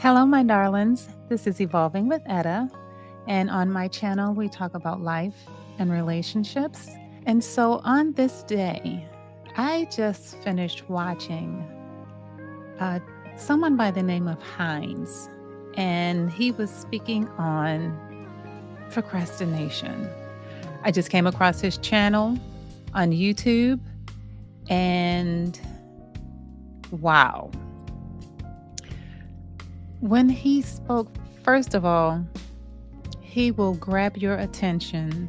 Hello, my darlings. This is Evolving with Etta. And on my channel, we talk about life and relationships. And so on this day, I just finished watching someone by the name of Hindz. And he was speaking on procrastination. I just came across his channel on YouTube. And wow. When he spoke, first of all, he will grab your attention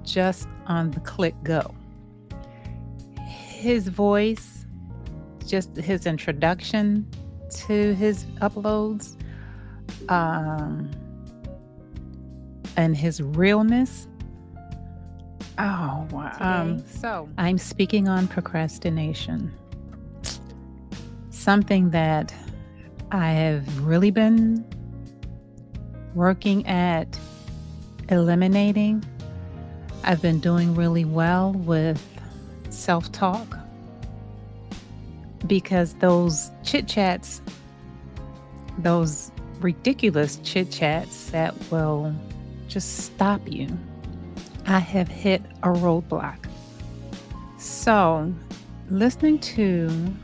just on the click go. His voice, just his introduction to his uploads, and his realness. Oh, wow. So I'm speaking on procrastination. Something that I have really been working at eliminating. I've been doing really well with self-talk because those chit-chats, those ridiculous chit-chats that will just stop you, I have hit a roadblock. So, listening to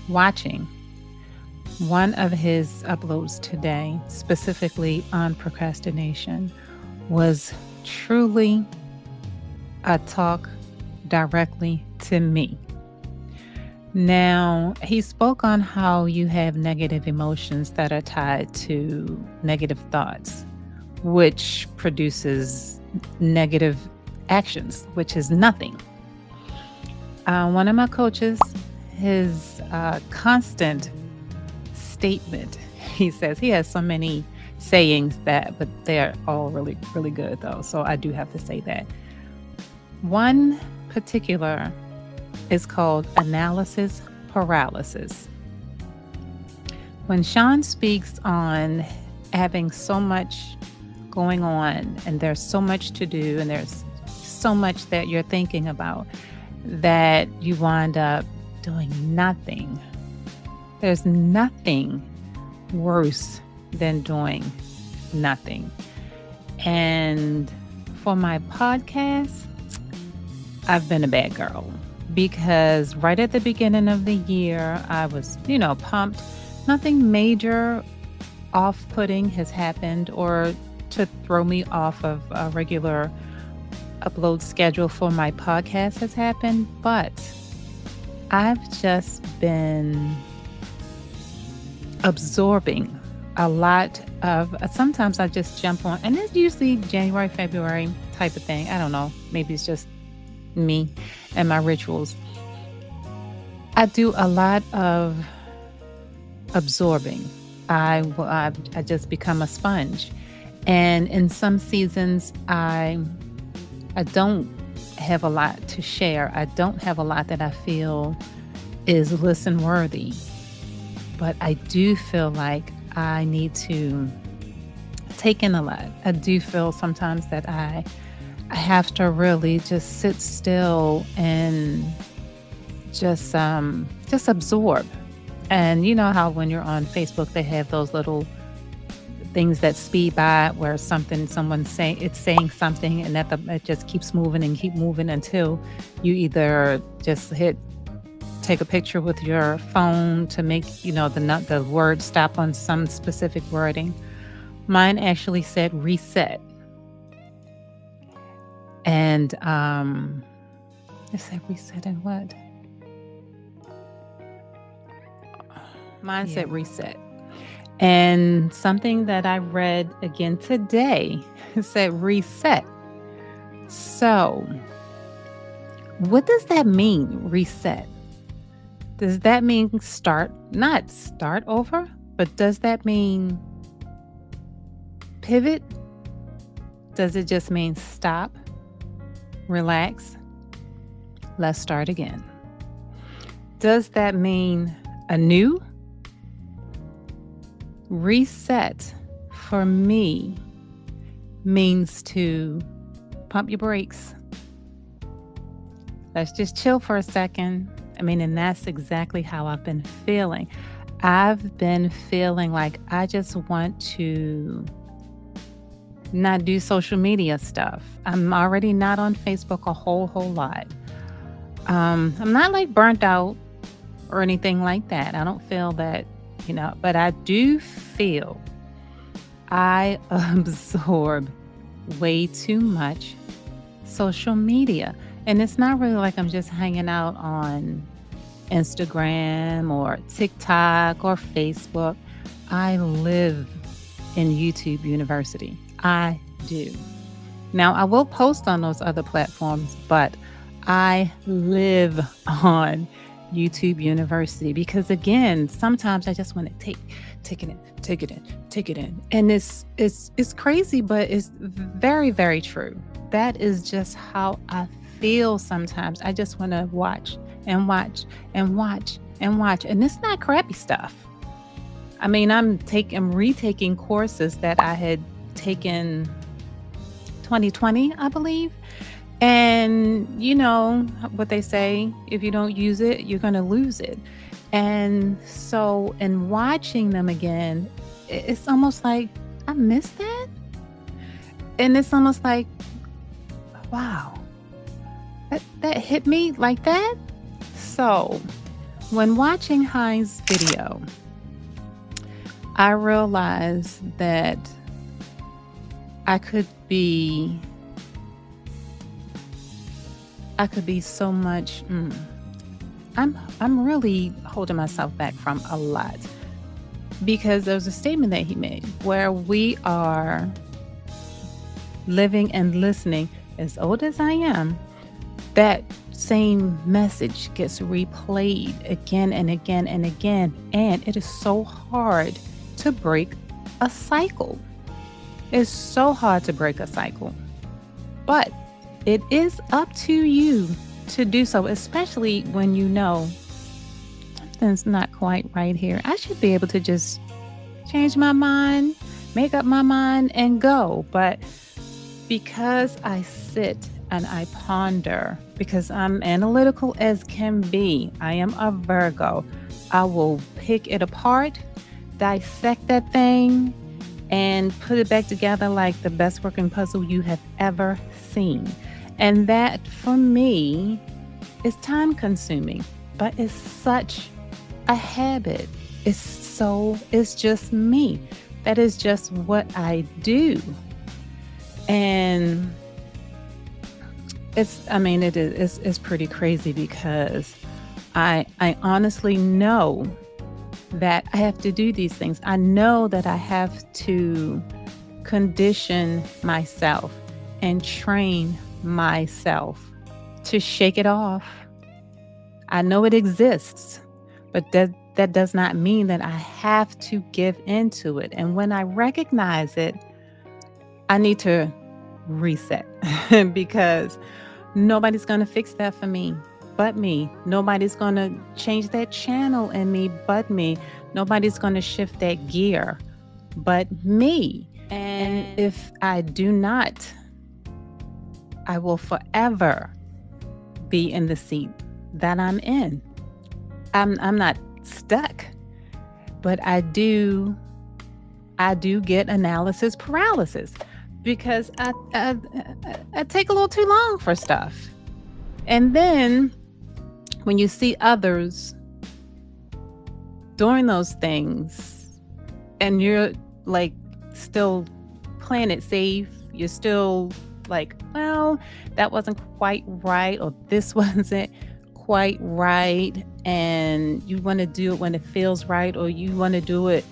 watching one of his uploads today, specifically on procrastination, was truly a talk directly to me. Now, he spoke on how you have negative emotions that are tied to negative thoughts, which produces negative actions, which is nothing. One of my coaches, his constant statement, he says, he has so many sayings but they're all really, really good though. So I do have to say that. One particular is called analysis paralysis. When Sean speaks on having so much going on and there's so much to do and there's so much that you're thinking about that you wind up doing nothing. There's nothing worse than doing nothing. And for my podcast, I've been a bad girl because right at the beginning of the year, I was, pumped. Nothing major off-putting has happened or to throw me off of a regular upload schedule for my podcast has happened, but I've just been absorbing a lot of, sometimes I just jump on, and it's usually January, February type of thing. I don't know. Maybe it's just me and my rituals. I do a lot of absorbing. I just become a sponge. And in some seasons, I don't have a lot to share. I don't have a lot that I feel is listen worthy. But I do feel like I need to take in a lot. I do feel sometimes that I have to really just sit still and just absorb. And you know how when you're on Facebook, they have those little things that speed by where someone's saying something and it just keeps moving and keep moving until you either just take a picture with your phone to make the word stop on some specific wording. Mine actually said reset, and it said reset and what? Mine said reset. And something that I read again today said reset. So, what does that mean, reset? Does that mean not start over, but does that mean pivot? Does it just mean stop, relax, let's start again? Does that mean anew? Reset for me means to pump your brakes. Let's just chill for a second. I mean, and that's exactly how I've been feeling. I've been feeling like I just want to not do social media stuff. I'm already not on Facebook a whole lot. I'm not like burnt out or anything like that. I don't feel that, but I do feel I absorb way too much social media. And it's not really like I'm just hanging out on Instagram or TikTok or Facebook. I live in YouTube University. I do. Now, I will post on those other platforms, but I live on YouTube University because, again, sometimes I just want to take it in. And it's crazy, but it's very, very true. That is just how I feel sometimes. I just want to watch and watch and watch and watch. And it's not crappy stuff. I mean, I'm retaking courses that I had taken 2020, I believe. And you know what they say, if you don't use it, you're going to lose it. And so in watching them again, it's almost like I missed that. And it's almost like, wow, that hit me like that. So when watching Hindz video, I realized that I could be so much. I'm really holding myself back from a lot because there was a statement that he made where we are living and listening. As old as I am, that same message gets replayed again and again and again, and it is so hard to break a cycle. It's so hard to break a cycle, but it is up to you to do so, especially when you know something's not quite right here. I should be able to just change my mind, make up my mind, and go. But because I sit and I ponder, because I'm analytical as can be, I am a Virgo, I will pick it apart, dissect that thing, and put it back together like the best working puzzle you have ever seen. And that, for me, is time consuming, but it's such a habit. It's just me. That is just what I do. And it's pretty crazy because I honestly know that I have to do these things. I know that I have to condition myself and train myself to shake it off. I know it exists, but that does not mean that I have to give into it. And when I recognize it, I need to reset because nobody's going to fix that for me but me. Nobody's going to change that channel in me but me. Nobody's going to shift that gear but me. And if I do not, I will forever be in the seat that I'm in. I'm not stuck, but I do get analysis paralysis because I take a little too long for stuff. And then when you see others doing those things and you're like still playing it safe, you're still like, well, that wasn't quite right, or this wasn't quite right, and you want to do it when it feels right, or you want to do it,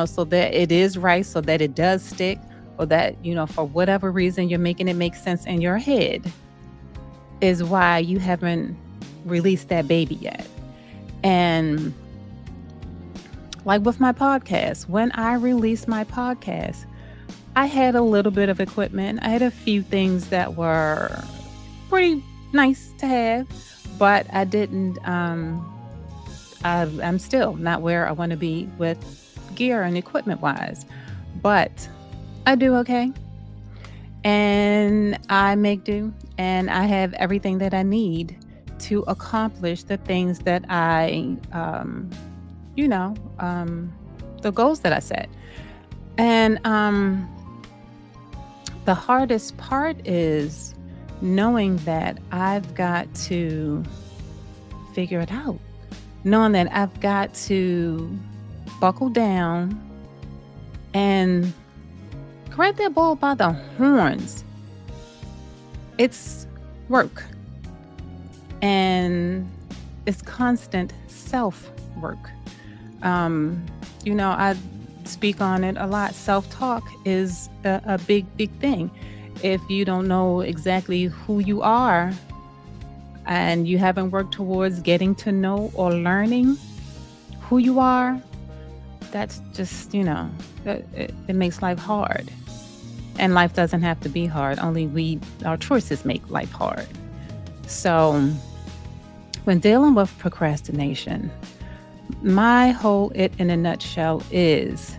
so that it is right, so that it does stick, or that, for whatever reason you're making it make sense in your head, is why you haven't released that baby yet. And like with my podcast, when I released my podcast, I had a little bit of equipment. I had a few things that were pretty nice to have, but I didn't, I'm still not where I want to be with gear and equipment wise, but I do okay. And I make do, and I have everything that I need to accomplish the things that the goals that I set. And the hardest part is knowing that I've got to figure it out, knowing that I've got to buckle down and grab that bull by the horns. It's work, and it's constant self-work. I speak on it a lot. Self-talk is a big thing. If you don't know exactly who you are and you haven't worked towards getting to know or learning who you are, that's just, it makes life hard. And life doesn't have to be hard. Only our choices make life hard. So when dealing with procrastination, my whole it in a nutshell is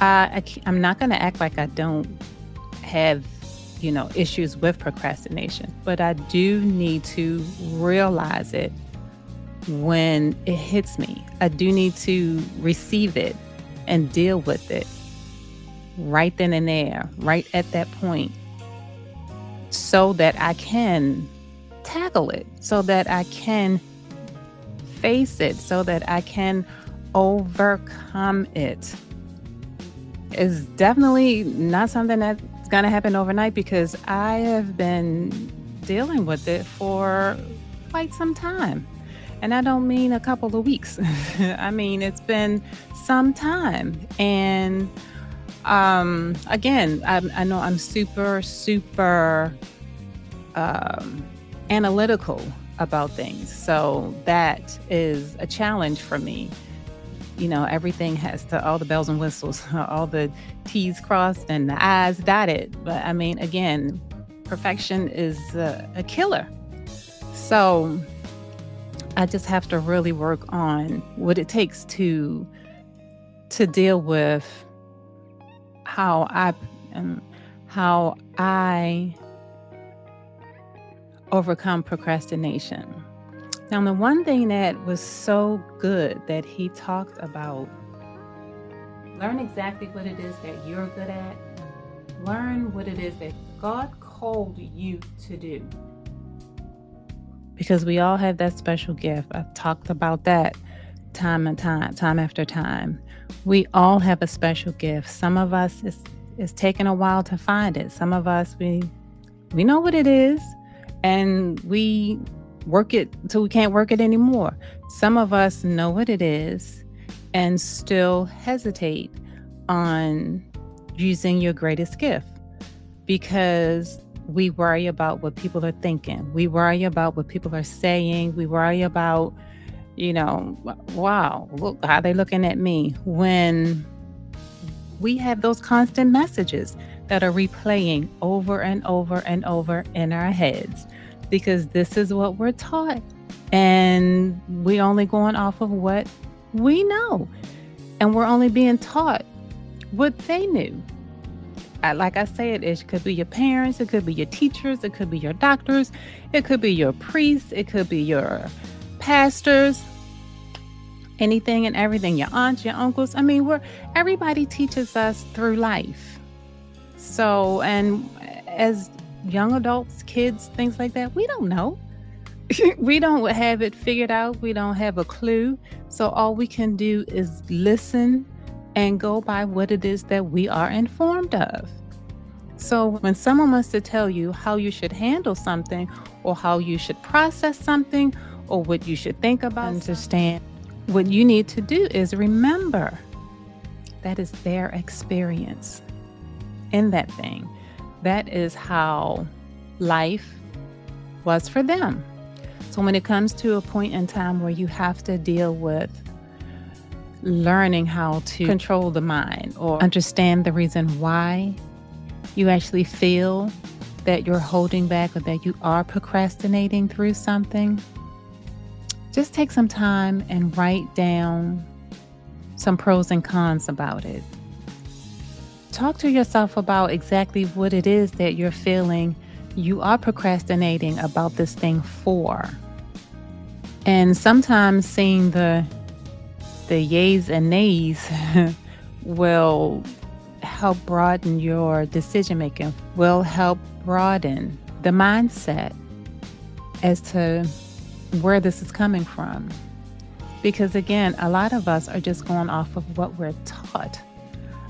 I'm not going to act like I don't have, issues with procrastination, but I do need to realize it when it hits me. I do need to receive it and deal with it right then and there, right at that point, so that I can tackle it, so that I can face it, so that I can overcome it. It's definitely not something that's going to happen overnight, because I have been dealing with it for quite some time. And I don't mean a couple of weeks. I mean, it's been some time. And again, I know I'm super analytical about things. So that is a challenge for me. Everything has to, all the bells and whistles, all the T's crossed and the I's dotted. But I mean, again, perfection is a killer. So I just have to really work on what it takes to deal with how I overcome procrastination. Now, the one thing that was so good that he talked about, learn exactly what it is that you're good at. Learn what it is that God called you to do. Because we all have that special gift. I've talked about that time after time. We all have a special gift. Some of us, it's taken a while to find it. Some of us, we know what it is, and we work it until we can't work it anymore. Some of us know what it is and still hesitate on using your greatest gift, because we worry about what people are thinking. We worry about what people are saying. We worry about, wow, look how they're looking at me, when we have those constant messages that are replaying over and over and over in our heads, because this is what we're taught, and we're only going off of what we know, and we're only being taught what they knew. Like I said, it could be your parents, it could be your teachers, it could be your doctors, it could be your priests, it could be your pastors, anything and everything, your aunts, your uncles. I mean, everybody teaches us through life. So, and as young adults, kids, things like that, we don't know. We don't have it figured out. We don't have a clue. So all we can do is listen and go by what it is that we are informed of. So when someone wants to tell you how you should handle something, or how you should process something, or what you should think about, understand, what you need to do is remember that is their experience in that thing. That is how life was for them. So when it comes to a point in time where you have to deal with learning how to control the mind, or understand the reason why you actually feel that you're holding back, or that you are procrastinating through something, just take some time and write down some pros and cons about it. Talk to yourself about exactly what it is that you're feeling you are procrastinating about this thing for. And sometimes seeing the yays and nays will help broaden your decision making, will help broaden the mindset as to where this is coming from. Because again, a lot of us are just going off of what we're taught.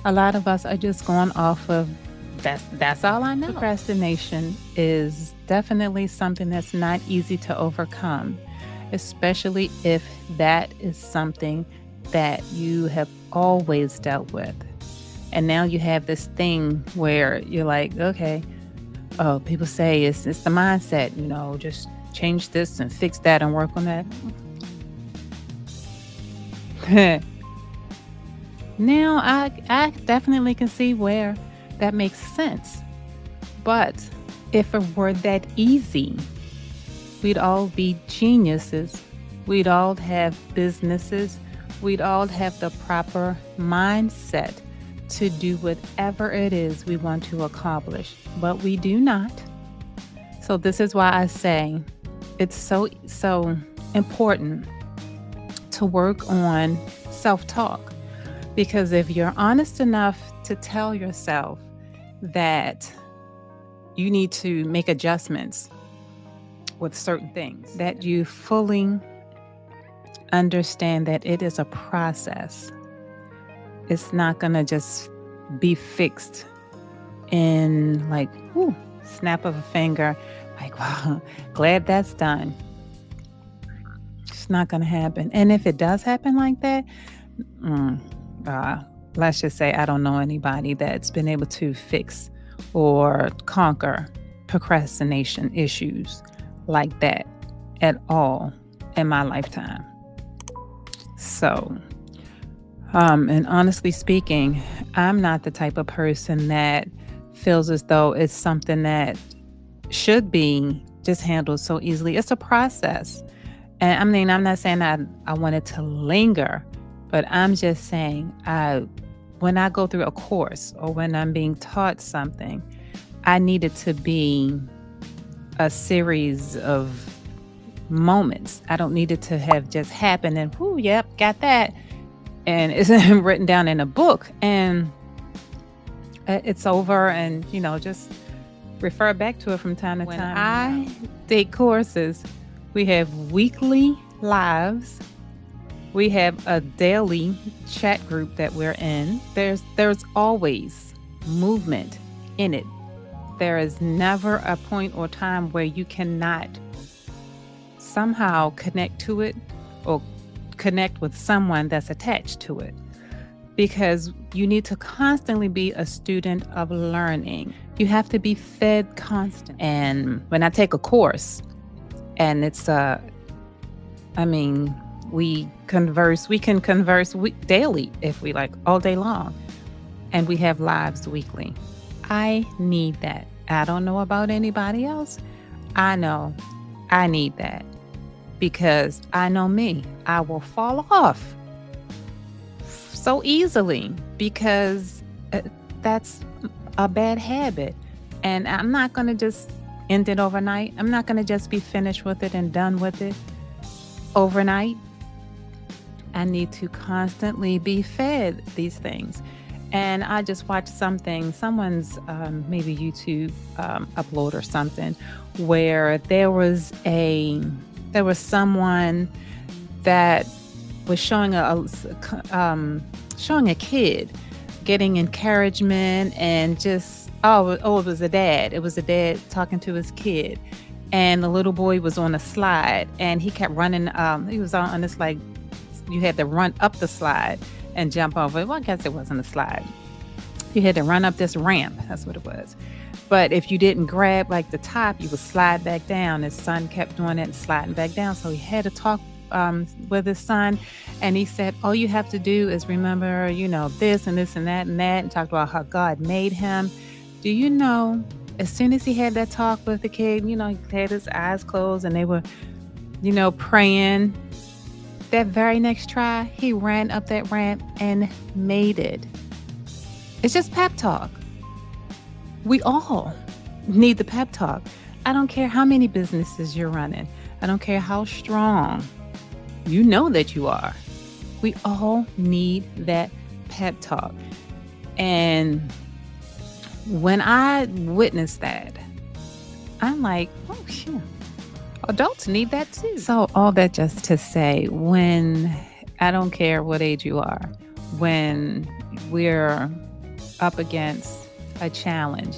A lot of us are just going off of that's all I know. Procrastination is definitely something that's not easy to overcome, especially if that is something that you have always dealt with. And now you have this thing where you're like, okay, oh, people say it's the mindset, just change this and fix that and work on that. Now I definitely can see where that makes sense. But if it were that easy, we'd all be geniuses. We'd all have businesses. We'd all have the proper mindset to do whatever it is we want to accomplish. But we do not. So this is why I say it's so important to work on self-talk. Because if you're honest enough to tell yourself that you need to make adjustments with certain things, that you fully understand that it is a process. It's not going to just be fixed in like, snap of a finger, like, wow, glad that's done. It's not going to happen. And if it does happen like that, let's just say I don't know anybody that's been able to fix or conquer procrastination issues like that at all in my lifetime. So, and honestly speaking, I'm not the type of person that feels as though it's something that should be just handled so easily. It's a process. And I mean, I'm not saying I want it to linger, but I'm just saying when I go through a course or when I'm being taught something, I need it to be a series of moments. I don't need it to have just happened and, yep, got that. And it's written down in a book and it's over and, just refer back to it from time to time. When I take courses, we have weekly lives. We have a daily chat group that we're in. There's always movement in it. There is never a point or time where you cannot somehow connect to it or connect with someone that's attached to it, because you need to constantly be a student of learning. You have to be fed constant. And when I take a course and it's we can converse daily if we like, all day long, and we have lives weekly. I need that. I don't know about anybody else. I know I need that because I know me. I will fall off so easily because that's a bad habit. And I'm not going to just end it overnight. I'm not going to just be finished with it and done with it overnight. I need to constantly be fed these things. And I just watched someone's maybe YouTube upload or something, where there was someone that was showing a kid getting encouragement and just it was a dad. It was a dad talking to his kid, and the little boy was on a slide, and he kept running. He was on this, like, you had to run up the slide and jump over it. Well, I guess it wasn't a slide. You had to run up this ramp. That's what it was. But if you didn't grab like the top, you would slide back down. His son kept doing it and sliding back down. So he had to talk with his son. And he said, all you have to do is remember, this and this and that, and talked about how God made him. Do you know, as soon as he had that talk with the kid, he had his eyes closed and they were, praying. That very next try, he ran up that ramp and made it. It's just pep talk. We all need the pep talk. I don't care how many businesses you're running. I don't care how strong You know that you are. We all need that pep talk. And when I witnessed that, I'm like, oh, sure. Adults need that too. So, all that just to say, when I don't care what age you are, when we're up against a challenge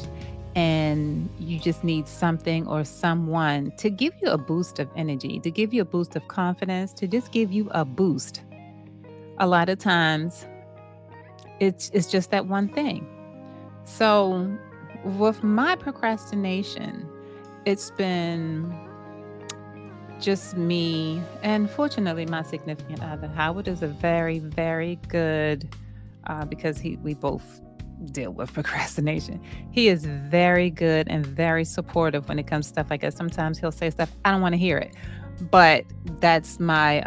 and you just need something or someone to give you a boost of energy, to give you a boost of confidence, to just give you a boost, a lot of times it's just that one thing. So, with my procrastination, it's been just me, and fortunately, my significant other. Howard is a very, very good, because we both deal with procrastination. He is very good and very supportive when it comes to stuff like that. Sometimes he'll say stuff, I don't want to hear it, but that's my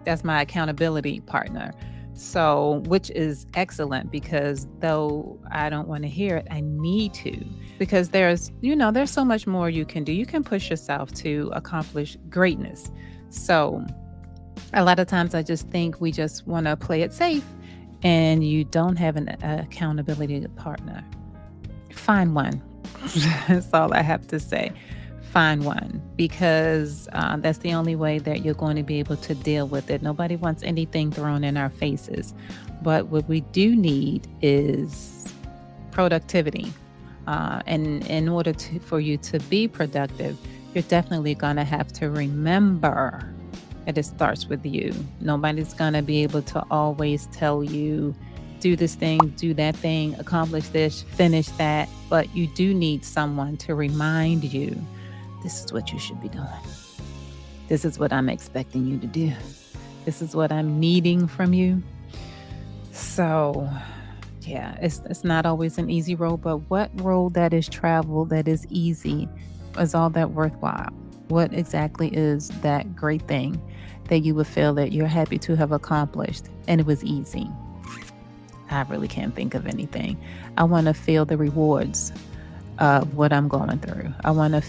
that's my accountability partner. So, which is excellent, because though I don't want to hear it, I need to, because there's so much more you can do. You can push yourself to accomplish greatness. So a lot of times I just think we just want to play it safe, and you don't have an accountability partner. Find one. That's all I have to say. Find one, because that's the only way that you're going to be able to deal with it. Nobody wants anything thrown in our faces. But what we do need is productivity. And in order for you to be productive, you're definitely going to have to remember that it starts with you. Nobody's going to be able to always tell you, do this thing, do that thing, accomplish this, finish that. But you do need someone to remind you, this is what you should be doing. This is what I'm expecting you to do. This is what I'm needing from you. So, yeah, it's not always an easy road, but what road that is traveled that is easy is all that worthwhile? What exactly is that great thing that you would feel that you're happy to have accomplished and it was easy? I really can't think of anything. I want to feel the rewards of what I'm going through. I want to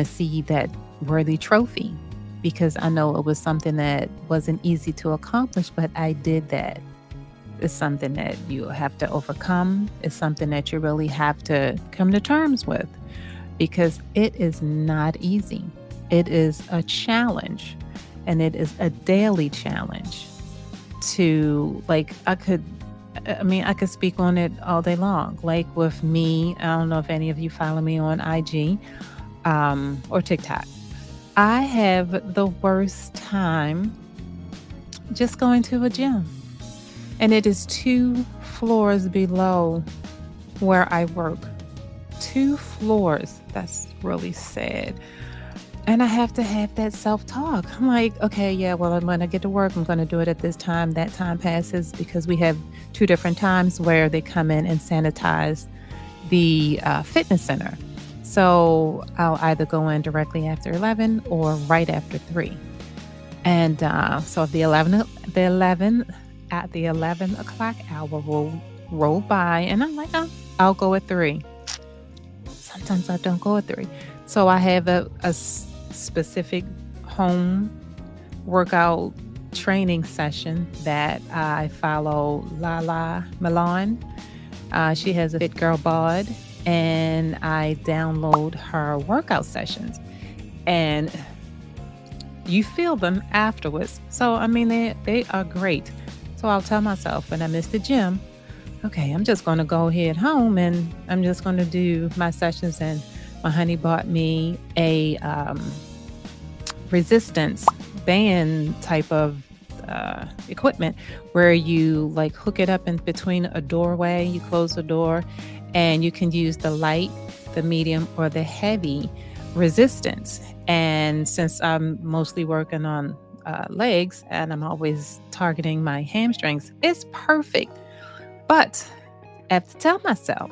see that worthy trophy, because I know it was something that wasn't easy to accomplish, but I did that. It's something that you have to overcome. It's something that you really have to come to terms with, because it is not easy. It is a challenge, and it is a daily challenge to, like, I could speak on it all day long. Like with me, I don't know if any of you follow me on IG or TikTok. I have the worst time just going to a gym. And it is 2 floors below where I work. 2 floors. That's really sad. And I have to have that self-talk. I'm like, okay, yeah, well, when I get to work, I'm going to do it at this time. That time passes, because we have 2 different times where they come in and sanitize the fitness center. So I'll either go in directly after 11 or right after 3. And so at the 11 o'clock hour will roll by, and I'm like, oh, I'll go at 3. Sometimes I don't go at 3. So I have a specific home workout training session that I follow Lala Milan. She has a Fitgirlbod, and I download her workout sessions, and you feel them afterwards. So, I mean, they are great. So I'll tell myself when I miss the gym, okay, I'm just going to go head home and I'm just going to do my sessions. And my honey bought me a resistance band type of equipment where you like hook it up in between a doorway. You close the door and you can use the light, the medium, or the heavy resistance. And since I'm mostly working on legs and I'm always targeting my hamstrings, it's perfect. But I have to tell myself,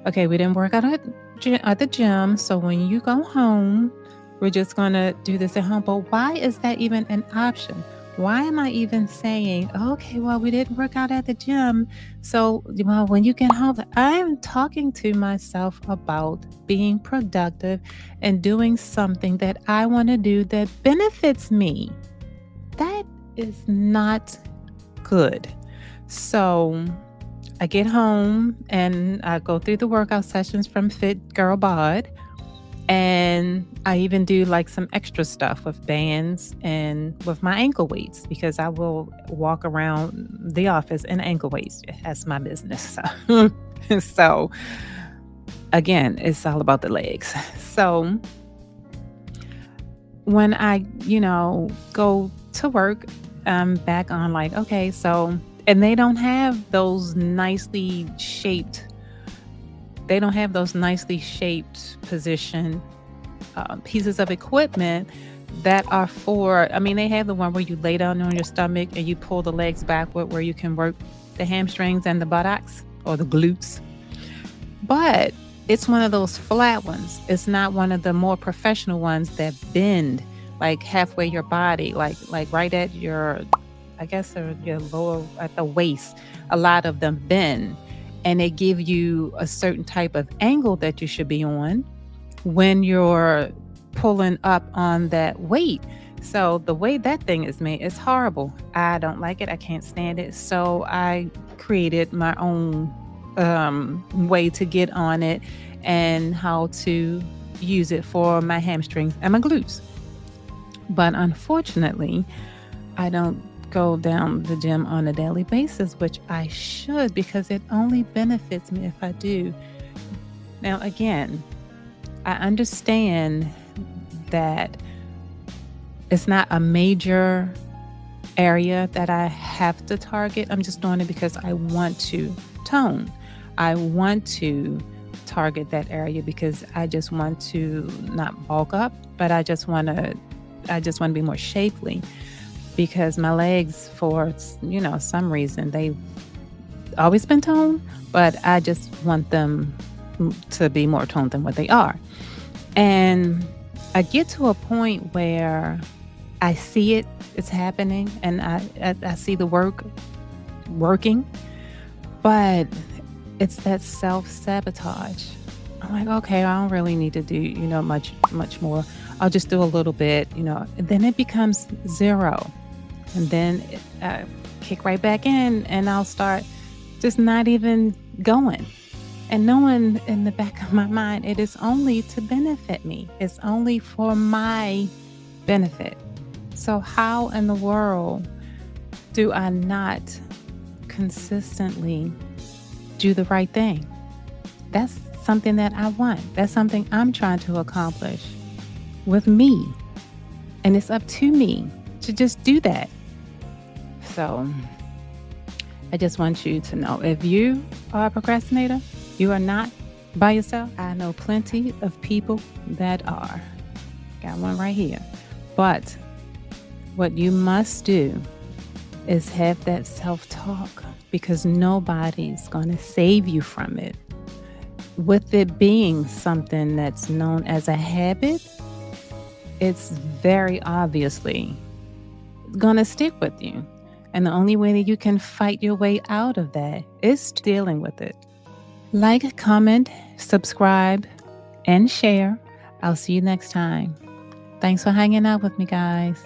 okay, we didn't work out at the gym, so when you go home, we're just going to do this at home. But why is that even an option? Why am I even saying, okay, well, we didn't work out at the gym. So, well, when you get home, I'm talking to myself about being productive and doing something that I want to do that benefits me. That is not good. So, I get home and I go through the workout sessions from Fitgirlbod. And I even do like some extra stuff with bands and with my ankle weights because I will walk around the office in ankle weights. That's my business. So, so again, it's all about the legs. So when I, go to work, I'm back on like, okay, so, and they don't have those nicely shaped position pieces of equipment that are for, I mean, they have the one where you lay down on your stomach and you pull the legs backward where you can work the hamstrings and the buttocks or the glutes. But it's one of those flat ones. It's not one of the more professional ones that bend like halfway your body, like right at your, I guess, or your lower at the waist. A lot of them bend and they give you a certain type of angle that you should be on when you're pulling up on that weight. So the way that thing is made is horrible. I don't like it. I can't stand it. So I created my own way to get on it and how to use it for my hamstrings and my glutes. But unfortunately, I don't go down the gym on a daily basis, which I should because it only benefits me if I do. Now, again, I understand that it's not a major area that I have to target. I'm just doing it because I want to tone. I want to target that area because I just want to not bulk up, but I just want to be more shapely because my legs for, some reason they've always been toned, but I just want them to be more toned than what they are. And I get to a point where I see it's happening and I see the working, but it's that self-sabotage. I'm like, okay, I don't really need to do, much more. I'll just do a little bit, and then it becomes zero. And then I kick right back in and I'll start just not even going. And knowing in the back of my mind, it is only to benefit me. It's only for my benefit. So how in the world do I not consistently do the right thing? That's something that I want. That's something I'm trying to accomplish with me. And it's up to me to just do that. So I just want you to know, if you are a procrastinator, you are not by yourself. I know plenty of people that are. Got one right here. But what you must do is have that self-talk because nobody's going to save you from it. With it being something that's known as a habit, it's very obviously going to stick with you. And the only way that you can fight your way out of that is dealing with it. Like, comment, subscribe, and share. I'll see you next time. Thanks for hanging out with me, guys.